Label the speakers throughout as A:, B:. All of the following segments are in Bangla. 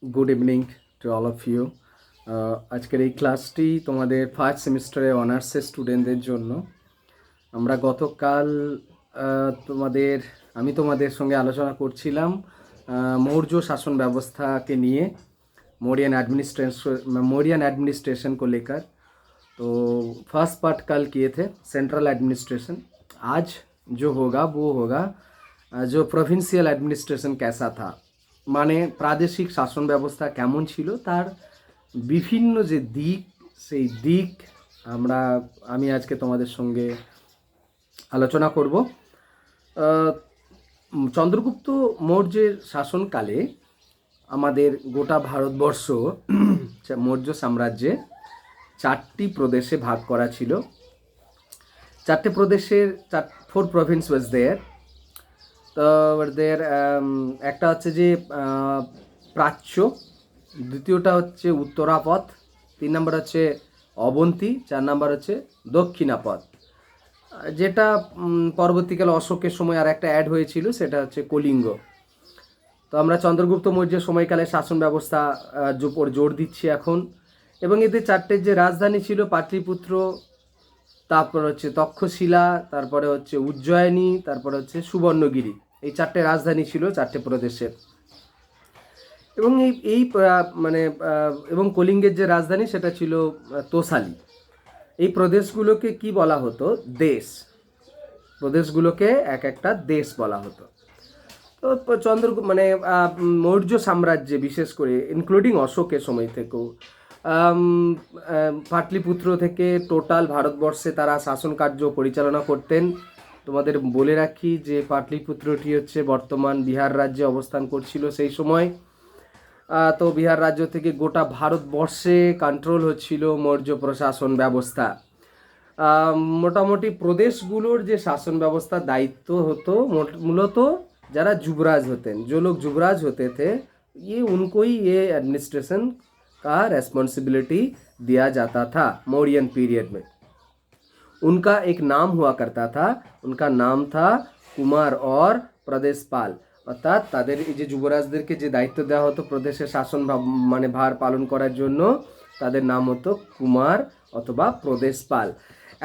A: Good evening to all of you. আজকের এই ক্লাসটি তোমাদের ফার্স্ট সেমিস্টারে অনার্সের স্টুডেন্টদের জন্য। আমরা গতকাল আমি তোমাদের সঙ্গে আলোচনা করছিলাম मौर्य शासन व्यवस्था के लिए, मौर्यन एडमिनिस्ट्रेशन को लेकर। तो फर्स्ट पार्ट कल किए थे सेंट्रल एडमिनिस्ट्रेशन। आज जो होगा वो होगा जो प्रोविंशियल एडमिनिस्ट्रेशन कैसा था, মানে প্রাদেশিক শাসন ব্যবস্থা কেমন ছিল তার বিভিন্ন যে দিক, সেই দিক আমি আজকে তোমাদের সঙ্গে আলোচনা করব। চন্দ্রগুপ্ত মৌর্যের শাসনকালে আমাদের গোটা ভারতবর্ষ মৌর্য সাম্রাজ্যে 4টি প্রদেশে ভাগ করা ছিল। 4টে প্রদেশের 4 প্রভিন্স ওয়াজ দেয়ার। তো একটা হচ্ছে যে প্রাচ্য, দ্বিতীয়টা হচ্ছে উত্তরাপথ, 3 নম্বর হচ্ছে অবন্তী, 4 নম্বর হচ্ছে দক্ষিণাপথ। যেটা পরবর্তীকালে অশোকের সময় আর একটা অ্যাড হয়েছিল, সেটা হচ্ছে কলিঙ্গ। তো আমরা চন্দ্রগুপ্ত মৌর্যের সময়কালে শাসন ব্যবস্থা উপর জোর দিচ্ছি এখন। এবং এদের 4টে যে রাজধানী ছিল, পাটলিপুত্র, তারপর হচ্ছে তক্ষশিলা, তারপরে হচ্ছে উজ্জয়িনী, তারপরে হচ্ছে সুবর্ণগিরি। এই 4টে রাজধানী ছিল 4টে প্রদেশের। এবং এবং কলিঙ্গের যে রাজধানী সেটা ছিল তোসালি। এই প্রদেশগুলোকে কি বলা হতো? দেশ। প্রদেশগুলোকে এক একটা দেশ বলা হতো। তো মৌর্য সাম্রাজ্যে বিশেষ করে ইনক্লুডিং অশোকের সময় থেকেও পাটলিপুত্র থেকে টোটাল ভারতবর্ষে তারা শাসন কার্য পরিচালনা করতেন। তোমাদের বলে রাখি যে পাটলিপুত্রটি হচ্ছে বর্তমান বিহার রাজ্যে অবস্থান করছিল সেই সময়। তো বিহার রাজ্য থেকে গোটা ভারতবর্ষে কন্ট্রোল হচ্ছিল মৌর্য প্রশাসন ব্যবস্থা। মোটামুটি প্রদেশগুলোর যে শাসন ব্যবস্থার দায়িত্ব হতো মূলত যারা যুবরাজ হতেন, जो लोग युवराज होते थे, उनको ही ये एडमिनिस्ट्रेशन का रेस्पॉन्सिबिलिटी दिया जाता था मौर्यन पीरियड में। उनका एक नाम हुआ करता था, उनका नाम था कुमार और प्रदेशपाल। অর্থাৎ তাদের এই যে যুবরাজদেরকে যে দায়িত্ব দেওয়া হতো প্রদেশের শাসন ভার পালন করার জন্য, তাদের নাম হতো কুমার অথবা প্রদেশপাল।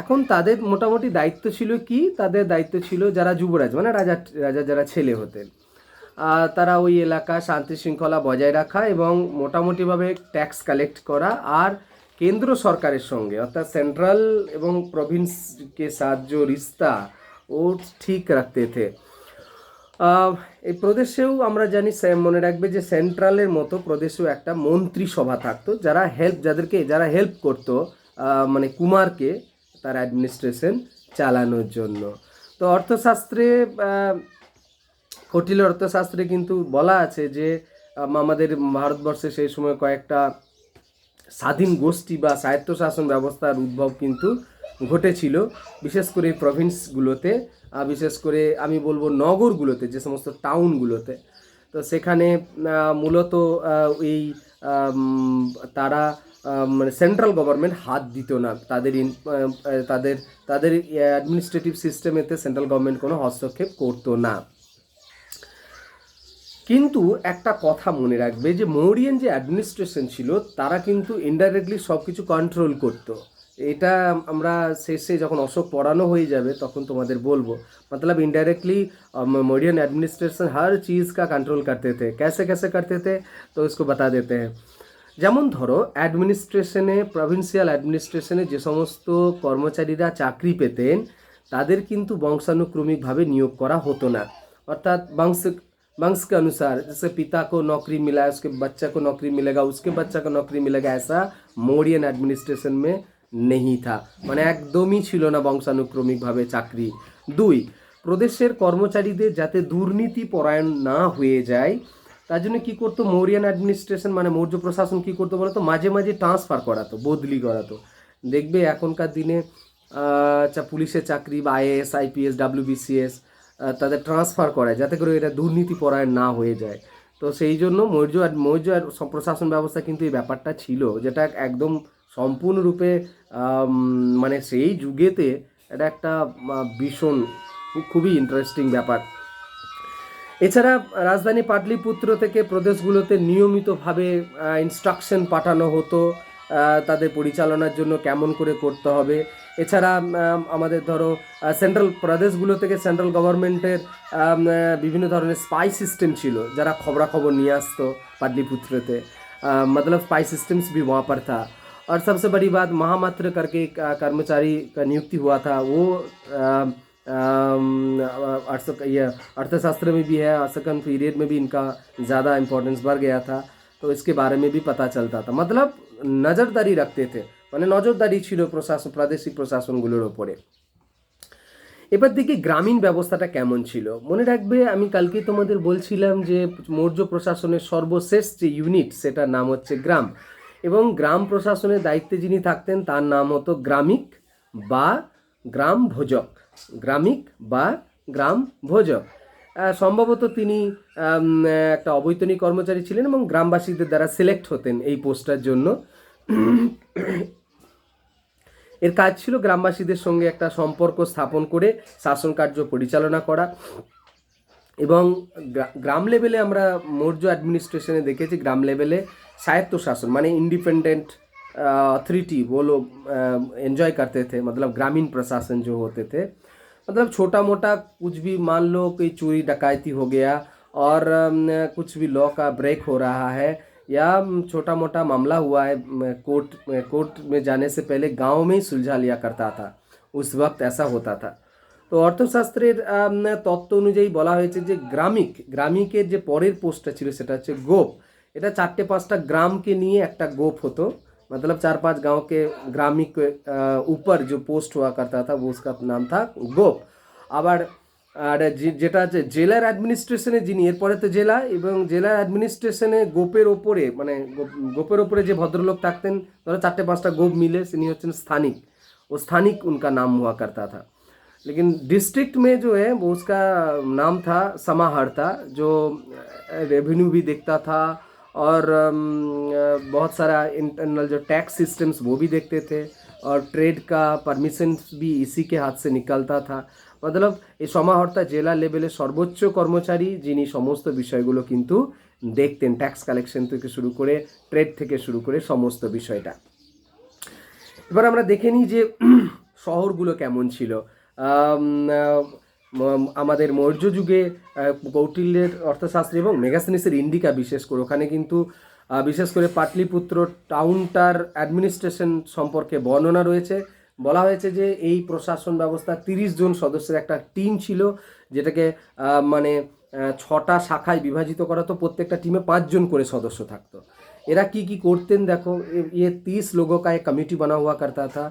A: এখন তাদের মোটামুটি দায়িত্ব ছিল কি? তাদের দায়িত্ব ছিল যারা যুবরাজ মানে রাজা যারা ছেলে হতেন, তারা ওই এলাকা শান্তি শৃঙ্খলা বজায় রাখা এবং মোটামুটিভাবে ট্যাক্স কালেক্ট করা, আর কেন্দ্র সরকারের সঙ্গে অর্থাৎ সেন্ট্রাল এবং প্রভিন্স কে সাথ जो रिश्ता ও ঠিক রাখতে থে। এই প্রদেশেও আমরা জানি, মনে রাখবে যে সেন্ট্রালের মতো প্রদেশেও একটা মন্ত্রিসভা থাকতো, যারা হেল্প করতো মানে কুমারকে তার অ্যাডমিনিস্ট্রেশন চালানোর জন্য। তো অর্থশাস্ত্রে কৌটিল্য অর্থশাস্ত্রে কিন্তু বলা আছে যে আমাদের ভারতবর্ষে সেই সময় কয়েকটা স্বাধীন গোষ্ঠী বা স্বায়ত্তশাসন ব্যবস্থার উদ্ভব কিন্তু ঘটেছিল, বিশেষ করে এই প্রভিন্সগুলোতে, বিশেষ করে আমি বলবো নগরগুলোতে, যে সমস্ত টাউনগুলোতে। তো সেখানে মূলত এই তারা মানে সেন্ট্রাল গভর্নমেন্ট হাত দিত না, তাদের অ্যাডমিনিস্ট্রেটিভ সিস্টেমেতে সেন্ট্রাল গভর্নমেন্ট কোনো হস্তক্ষেপ করতো না। কিন্তু একটা কথা মনে রাখবে যে মৌরিয়ান যে অ্যাডমিনিস্ট্রেশন ছিল তারা কিন্তু ইনডাইরেক্টলি সব কিছু কন্ট্রোল করতো। এটা আমরা শেষে যখন অশোক পড়ানো হয়ে যাবে তখন তোমাদের বলবো। मतलब इनडायरेक्टली मौर्यन एडमिनिस्ट्रेशन हर चीज़ का कंट्रोल करते थे। कैसे कैसे करते थे तो इसको बता देते हैं। যেমন ধরো অ্যাডমিনিস্ট্রেশনে, প্রভিন্সিয়াল অ্যাডমিনিস্ট্রেশনে যে সমস্ত কর্মচারীরা চাকরি পেতেন তাদের কিন্তু বংশানুক্রমিকভাবে নিয়োগ করা হতো না। অর্থাৎ वंश के अनुसार, जैसे पिता को नौकरी मिला है उसके बच्चा को नौकरी मिलेगा, उसके बच्चा को नौकरी मिलेगा, ऐसा मौर्यन एडमिनिस्ट्रेशन में नहीं था। মানে একদমই ছিল না বংশানুক্রমিকভাবে চাকরি। 2, প্রদেশের কর্মচারীদের যাতে দুর্নীতি পরায়ণ না হয়ে যায় তার জন্য কী করতো মৌর্যান অ্যাডমিনিস্ট্রেশন, মানে মৌর্য প্রশাসন কী করতো বলতো, মাঝে মাঝে ট্রান্সফার করাতো, বদলি করাতো। দেখবে এখনকার দিনে পুলিশের চাকরি বা আইএএস, আইপিএস, ডাব্লিউবিসিএস তাদের ট্রান্সফার করায় যাতে করে এটা দুর্নীতি পরায়ণ না হয়ে যায়। তো সেই জন্য মৌর্য প্রশাসন ব্যবস্থা কিন্তু এই ব্যাপারটা ছিল, যেটা একদম সম্পূর্ণরূপে মানে সেই যুগেতে এটা একটা ভীষণ খুবই ইন্টারেস্টিং ব্যাপার। এছাড়া রাজধানী পাটলিপুত্র থেকে প্রদেশগুলোতে নিয়মিতভাবে ইনস্ট্রাকশন পাঠানো হতো তাদের পরিচালনার জন্য কেমন করে করতে হবে। এছাড়া আমাদের ধরো সেন্ট্রাল প্রদেশগুলো থেকে সেন্ট্রাল গভর্নমেন্টের বিভিন্ন ধরনের স্পাই সিস্টেম ছিল, যারা খবরাখবর নিয়ে আসতো पाटलिपुत्र थे। मतलब स्पाई सिस्टम्स भी वहाँ पर था। और सबसे बड़ी बात, महामात्र करके एक कर्मचारी का नियुक्ति हुआ था, वो ये अर्थशास्त्र में भी है, सेकंड पीरियड में भी इनका ज़्यादा इम्पोर्टेंस बढ़ गया था, तो इसके बारे में भी पता चलता था। मतलब नज़रदारी रखते थे, মানে নজরদারি ছিল প্রশাসন, প্রাদেশিক প্রশাসনগুলোর ওপরে। এবার দেখি গ্রামীণ ব্যবস্থাটা কেমন ছিল। মনে রাখবে আমি কালকে তোমাদের বলছিলাম যে মৌর্য প্রশাসনের সর্বশেষ যে ইউনিট সেটার নাম হচ্ছে গ্রাম, এবং গ্রাম প্রশাসনের দায়িত্বে যিনি থাকতেন তার নাম হতো গ্রামিক বা গ্রাম ভোজক। গ্রামিক বা গ্রাম ভোজক, সম্ভবত তিনি একটা অবৈতনিক কর্মচারী ছিলেন এবং গ্রামবাসীদের দ্বারা সিলেক্ট হতেন এই পোস্টটার জন্য। এর কাজ ছিল গ্রামবাসীদের সঙ্গে একটা সম্পর্ক স্থাপন করে শাসন কার্য পরিচালনা করা। এবং গ্রাম লেভেলে আমরা মৌর্য অ্যাডমিনিস্ট্রেশনে দেখেছি গ্রাম লেভেলে स्वायत्तशासन माने इंडिपेंडेंट अथॉरिटी वो लोग एंजॉय करते थे। मतलब ग्रामीण प्रशासन जो होते थे, मतलब छोटा मोटा कुछ भी मान लो कोई चोरी डकैती हो गया और कुछ भी लॉ का ब्रेक हो रहा है या छोटा मोटा मामला हुआ है, कोर्ट में जाने से पहले गांव में ही सुलझा लिया करता था। उस वक्त ऐसा होता था। तो অর্থশাস্ত্রের তত্ত্ব অনুযায়ী বলা হয়েছে যে গ্রামিকের যে পরের পোস্টটা ছিল সেটা হচ্ছে গোপ। এটা 4-5টা গ্রামকে নিয়ে একটা গোপ হতো। मतलब 4-5 गांव के ग्रामीण के ऊपर जो पोस्ट हुआ करता था वो उसका नाम था गोप। আবার আর যেটা আছে জেলার অ্যাডমিনিস্ট্রেশনে যিনি, এরপরে তো জেলা, এবং জেলার অ্যাডমিনিস্ট্রেশনে গোপের ওপরে মানে গোপের ওপরে যে ভদ্রলোক থাকতেন, ধরো 4-5টা গোপ मिले, তিনি হচ্ছেন स्थानिक। वो स्थानिक उनका नाम हुआ करता था। लेकिन डिस्ट्रिक्ट में जो है वो उसका नाम था समाहर्ता, जो रेवेन्यू भी देखता था और बहुत सारा इंटरनल जो टैक्स सिस्टम्स वो भी देखते थे, और ट्रेड का परमिशन भी इसी के हाथ से निकलता था। मतलब এই সমাহর্তা জেলা লেভেলে সর্বোচ্চ কর্মচারী, যিনি সমস্ত বিষয়গুলো কিন্তু দেখতেন, ট্যাক্স কালেকশন থেকে শুরু করে ট্রেড থেকে শুরু করে সমস্ত বিষয়টা। এবার আমরা দেখে নিই যে শহরগুলো কেমন ছিল। আমাদের মৌর্য যুগে কৌটিল্যের অর্থশাস্ত্র এবং মেগাস্তিনিসের ইন্ডিকা বিশেষ করে, ওখানে কিন্তু বিশেষ করে পাটলিপুত্র টাউনটার অ্যাডমিনিস্ট্রেশন সম্পর্কে বর্ণনা রয়েছে। বলা হয়েছে যে এই প্রশাসন ব্যবস্থা 30 জন সদস্যের একটা টিম ছিল, যেটাকে মানে 6টা শাখায় বিভাজিত করা হতো। প্রত্যেকটা টিমে 5 জন করে সদস্য থাকতো। এরা কি কি করতেন দেখো, ये 30 लोगों का एक कमेटी बना हुआ करता था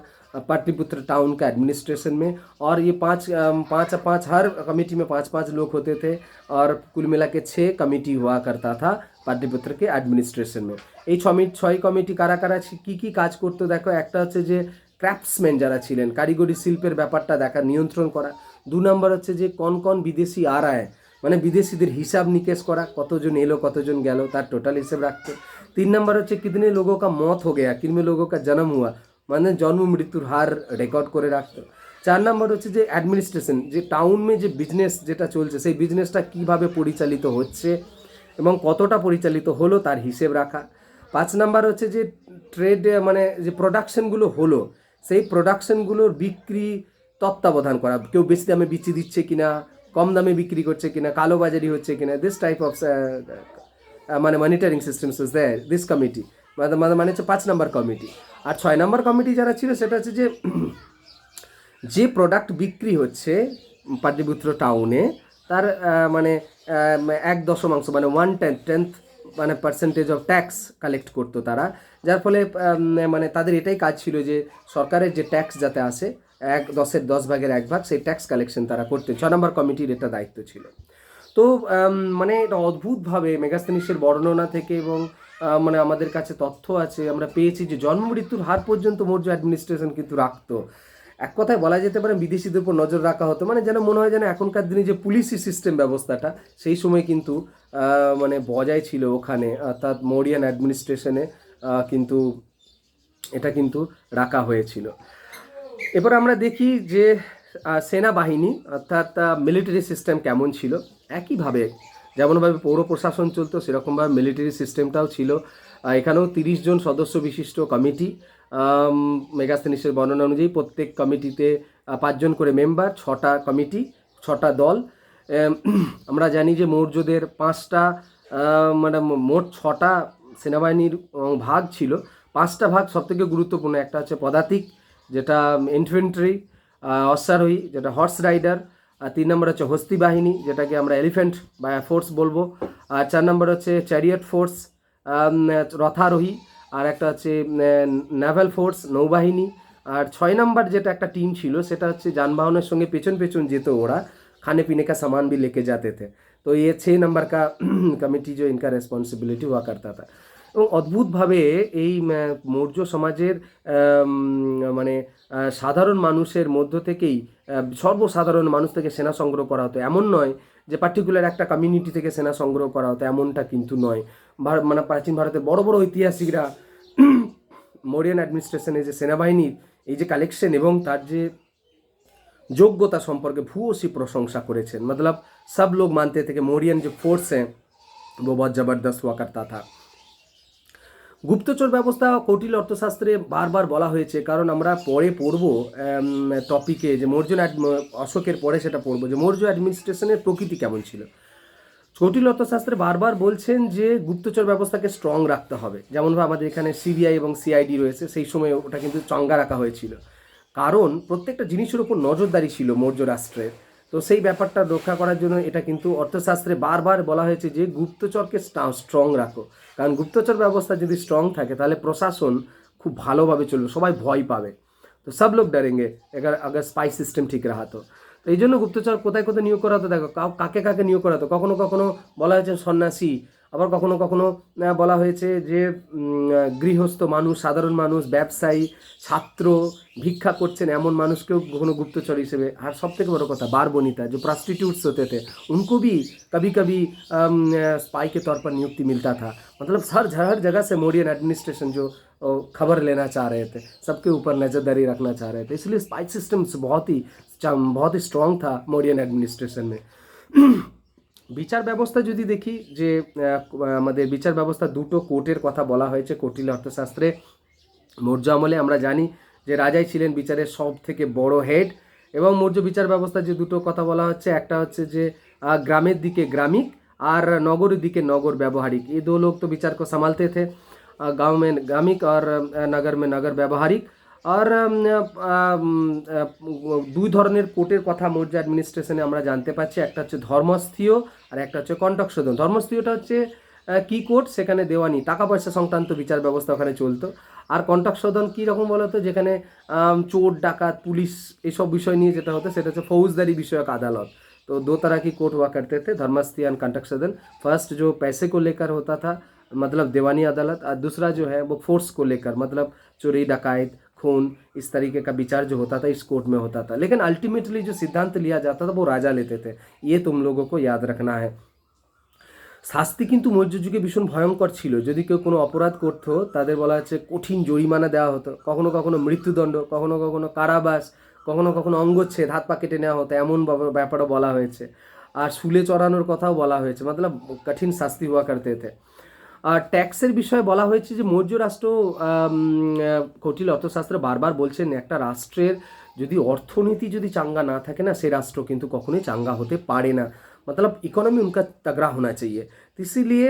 A: पाटलिपुत्र टाउन का एडमिनिस्ट्रेशन में, और ये पाँच हर कमेटी में 5-5 लोग होते थे, और कुल मिला के 6 कमेटी हुआ करता था पाटलिपुत्र के एडमिनिस्ट्रेशन में। এই 6 কমিটি কারা কারা কি কাজ করতো দেখো। একটা হচ্ছে যে ক্রাফটসম্যান যারা ছিলেন, কারিগরি শিল্পের ব্যাপারটা দেখা, নিয়ন্ত্রণ করা। 2 নম্বর হচ্ছে যে কন বিদেশি आ रहा है, মানে বিদেশিদের হিসাব নিকেশ করা, কতজন এলো কতজন গেল তার টোটাল হিসেব রাখতে। 3 नंबर হচ্ছে कितने लोगों का मौत हो गया, कितने लोगों का जन्म हुआ, মানে জন্ম মৃত্যুর হার রেকর্ড করে রাখতো। 4 নম্বর হচ্ছে যে অ্যাডমিনিস্ট্রেশন, যে টাউনে যে বিজনেস যেটা চলছে সেই বিজনেসটা কিভাবে পরিচালিত হচ্ছে এবং কতটা পরিচালিত হলো তার হিসেব রাখা। 5 নম্বর হচ্ছে যে ট্রেড, মানে যে প্রোডাকশনগুলো হলো সেই প্রোডাকশনগুলোর বিক্রি তত্ত্বাবধান করা, কেউ বেশি দামে বিক্রি দিচ্ছে কিনা, কম দামে বিক্রি করছে কিনা, কালোবাজারি হচ্ছে কিনা, দিস টাইপ অফ মানে monitoring systems is there this committee, মানে হচ্ছে 5 নম্বর কমিটি। আর 6 নম্বর কমিটি যারা ছিল সেটা হচ্ছে যে প্রোডাক্ট বিক্রি হচ্ছে পাটলিপুত্র টাউনে তার মানে 1/10 মানে 1/10 মানে পার্সেন্টেজ অফ ট্যাক্স কালেক্ট করতো তারা, যার ফলে মানে তাদের এটাই কাজ ছিল যে সরকারের যে ট্যাক্স যাতে আসে 10-এর 10 ভাগের 1 ভাগ সেই ট্যাক্স কালেকশন তারা করতেন। 6 নম্বর কমিটির এটা দায়িত্ব ছিল। তো মানে এটা অদ্ভুতভাবে মেগাস্তিনিসের বর্ণনা থেকে এবং মানে আমাদের কাছে তথ্য আছে, আমরা পেয়েছি যে জন্ম মৃত্যুর হার পর্যন্ত মৌর্য অ্যাডমিনিস্ট্রেশন কিন্তু রাখতো। এক কথায় বলা যেতে পারে বিদেশিদের উপর নজর রাখা হতো, মানে যেন মনে হয় যেন এখনকার দিনে যে পুলিশি সিস্টেম ব্যবস্থাটা সেই সময় কিন্তু মানে বজায় ছিল ওখানে, অর্থাৎ মৌরিয়ান অ্যাডমিনিস্ট্রেশনে কিন্তু এটা কিন্তু রাখা হয়েছিল। এবার আমরা দেখি যে সেনাবাহিনী অর্থাৎ মিলিটারি সিস্টেম কেমন ছিল। একইভাবে যেমনভাবে পৌর প্রশাসন চলতো সেরকমভাবে মিলিটারি সিস্টেমটাও ছিল। এখানেও 30 জন সদস্য বিশিষ্ট কমিটি, মেগাস্তেনিসের বর্ণনা অনুযায়ী প্রত্যেক কমিটিতে 5 জন করে মেম্বার, 6টা কমিটি, 6টা দল। আমরা জানি যে মৌর্যদের 5টা মানে মোট 6টা সেনাবাহিনীর ভাগ ছিল। 5টা ভাগ সবথেকে গুরুত্বপূর্ণ, একটা হচ্ছে পদাতিক যেটা ইনফেন্ট্রি, অশ্বারোহী যেটা হর্স রাইডার, আর 3 নম্বর হচ্ছে হস্তি বাহিনী যেটাকে আমরা এলিফ্যান্ট বা ফোর্স বলবো, আর 4 নম্বর হচ্ছে চ্যারিয়ট ফোর্স রথারোহী, আর একটা হচ্ছে নেভাল ফোর্স নৌবাহিনী, আর 6 নম্বর যেটা একটা টিম ছিল সেটা হচ্ছে যানবাহনের সঙ্গে পেছন পেছন যেত ওরা, खाने पीने का सामान भी लेके जाते थे। तो ये 6 नंबर का कमिटी जो इनका रेस्पॉन्सिबिलिटी हुआ करता था। এবং অদ্ভুতভাবে এই মৌর্য সমাজের মানে সাধারণ মানুষের মধ্য থেকেই সর্বসাধারণ মানুষ থেকে সেনা সংগ্রহ করা হতো, এমন নয় যে পার্টিকুলার একটা কমিউনিটি থেকে সেনা সংগ্রহ করা হতো, এমনটা কিন্তু নয়। মানে প্রাচীন ভারতের বড় বড় ঐতিহাসিকরা মৌরিয়ান অ্যাডমিনিস্ট্রেশনে যে সেনাবাহিনীর এই যে কালেকশন এবং তার যে যোগ্যতা সম্পর্কে ভূয়সী প্রশংসা করেছেন। मतलब सब लोग मानते थे कि मौर्यन जो फोर्स है वो बहुत ज़बरदस्त हुआ करता था। গুপ্তচর ব্যবস্থা কৌটিল্য অর্থশাস্ত্রে বারবার বলা হয়েছে, কারণ আমরা পরে পড়ব টপিকে যে মৌর্য অশোকের পরে সেটা পড়ব যে মৌর্য অ্যাডমিনিস্ট্রেশনের প্রকৃতি কেমন ছিল। কৌটিল্য অর্থশাস্ত্রে বারবার বলছেন যে গুপ্তচর ব্যবস্থাকে স্ট্রং রাখতে হবে, যেমনভাবে আমাদের এখানে সিবিআই এবং সিআইডি রয়েছে, সেই সময় ওটা কিন্তু চাঙ্গা রাখা হয়েছিল, কারণ প্রত্যেকটা জিনিসের উপর নজরদারি ছিল মৌর্য রাষ্ট্রের। তো সেই ব্যাপারটা রক্ষা করার জন্য এটা কিন্তু অর্থশাস্ত্রে বারবার বলা হয়েছে যে গুপ্তচরকে স্ট্রং রাখো, কারণ গুপ্তচর ব্যবস্থা যদি স্ট্রং থাকে তাহলে প্রশাসন খুব ভালোভাবে চলবে, সবাই ভয় পাবে। তো সব লোক ডরেঙ্গে अगर স্পাই সিস্টেম ঠিক রাখা। তো এই জন্য গুপ্তচর কোথায় কোথায় নিয়োগ করা হতো দেখো, কাকে কাকে নিয়োগ করা হতো। কখনো কখনো বলা হয়েছে সন্ন্যাসী, আবার কখনো কখনো বলা হয়েছে যে গৃহস্থ মানুষ, সাধারণ মানুষ, ব্যবসায়ী, ছাত্র, ভিক্ষা করছেন এমন মানুষকেও কখনো গুপ্তচর হিসেবে। আর সব থেকে বড় কথা बार बोनीता जो प्रॉस्टिट्यूट्स होते थे उनको भी कभी कभी स्पाई के तौर पर नियुक्ति मिलता था। मतलब हर जगह से मौर्यन एडमिनिस्ट्रेशन जो खबर लेना चाह रहे थे, सबके ऊपर नज़रदारी रखना चाह रहे थे, इसलिए स्पाई सिस्टम्स बहुत ही स्ट्रॉन्ग था मौर्यन एडमिनिस्ट्रेशन में। বিচার ব্যবস্থা যদি দেখি যে আমাদের বিচার ব্যবস্থা দুটো কোর্টের কথা বলা হয়েছে কৌটিল্য অর্থশাস্ত্রে। মৌর্য আমলে আমরা জানি যে রাজাই ছিলেন বিচারের সব থেকে বড় হেড, এবং মৌর্য বিচার ব্যবস্থা যে দুটো কথা বলা হচ্ছে, একটা হচ্ছে যে গ্রামের দিকে গ্রামিক আর নগরের দিকে নগর ব্যবহারিক, এই दो लोग तो विचार को संभालते थे। गांव में ग्रामिक और नगर में नगर ব্যবহারিক। আর দুই ধরনের কোর্টের কথা মৌর্য অ্যাডমিনিস্ট্রেশনে আমরা জানতে পাচ্ছি, একটা হচ্ছে ধর্মস্থীয় আর একটা হচ্ছে কন্টক শোধন। ধর্মস্থীয়টা হচ্ছে কি কোর্ট, সেখানে দেওয়ানি টাকা পয়সা সংক্রান্ত বিচার ব্যবস্থা ওখানে চলতো। আর কন্টক শোধন কী রকম বলতো, যেখানে চোর ডাকাত পুলিশ এসব বিষয় নিয়ে যেটা হতো সেটা হচ্ছে फौजदारी বিষয়ক আদালত। तो 2 तरह की कोर्ट हुआ करते थे, धर्मस्थी एंड कंटक सदन। फर्स्ट जो पैसे को लेकर होता था मतलब दीवानी अदालत, और दूसरा जो है वो फोर्स को लेकर मतलब चोरी डकैत खून इस तरीके का विचार जो होता था इस कोर्ट में होता था। लेकिन अल्टीमेटली जो सिद्धांत लिया जाता था वो राजा लेते थे, ये तुम लोगों को याद रखना है। শাস্তি কিন্তু মৌর্য যুগে ভীষণ ভয়ঙ্কর ছিল। যদি কেউ কোনো অপরাধ করতো তাদের বলা হচ্ছে কঠিন জরিমানা দেওয়া হতো, কখনো কখনো মৃত্যুদণ্ড, কখনো কখনো কারাবাস, কখনো কখনো অঙ্গচ্ছেদ, হাত পা কেটে নেওয়া হতো, এমন ব্যাপারও বলা হয়েছে। আর শুলে চড়ানোর কথাও বলা হয়েছে, মতলব কঠিন শাস্তি হওয়া করতে थे। আর ট্যাক্সের বিষয়ে বলা হয়েছে যে মৌর্য রাষ্ট্র কৌটিল্য অর্থশাস্ত্র বারবার বলছেন একটা রাষ্ট্রের যদি অর্থনীতি যদি চাঙ্গা না থাকে না, সেই রাষ্ট্র কিন্তু কখনোই চাঙ্গা হতে পারে না। मतलब इकोनॉमी उनका तगड़ा होना चाहिए। तो इसीलिए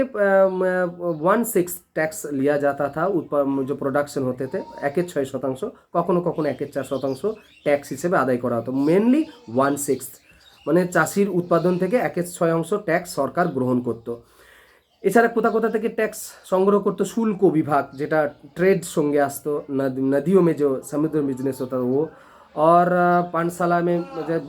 A: 1/6 टैक्स लिया जाता था जो प्रोडक्शन होते थे, 1/6%, কখনো কখনো 1/4% ট্যাক্স হিসেবে আদায় করা হতো। মেনলি 1/6 মানে চাষির উৎপাদন থেকে 1/6 ট্যাক্স সরকার গ্রহণ করতো। এছাড়া কোথা কোথা থেকে ট্যাক্স সংগ্রহ করতো, শুল্ক বিভাগ যেটা ট্রেড সঙ্গে আসতো, नदियों में जो समुद्र बिजनेस होता था वो, और पाठशाला में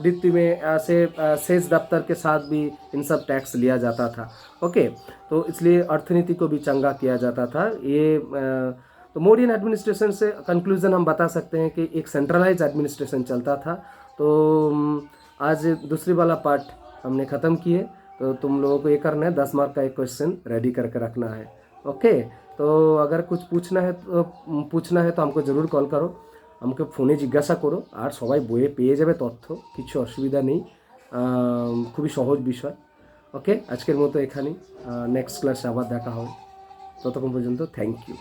A: वृत्ति में से सेज दफ्तर के साथ भी इन सब टैक्स लिया जाता था। ओके, तो इसलिए अर्थनीति को भी चंगा किया जाता था। ये तो मौर्यन एडमिनिस्ट्रेशन से कंक्लूजन हम बता सकते हैं कि एक सेंट्रलाइज एडमिनिस्ट्रेशन चलता था। तो आज दूसरी वाला पार्ट हमने ख़त्म किए, तो तुम लोगों को ये करना है 10 मार्क का एक क्वेश्चन रेडी करके रखना है। ओके, तो अगर कुछ पूछना है तो हमको ज़रूर कॉल करो, আমাকে ফোনে জিজ্ঞাসা করো, আর সবাই বইয়ে পেয়ে যাবে তথ্য, কিছু অসুবিধা নেই, খুবই সহজ বিষয়। ওকে, আজকের মতো এখানেই। নেক্সট ক্লাসে আবার দেখা হবে। ততক্ষণ পর্যন্ত থ্যাংক ইউ।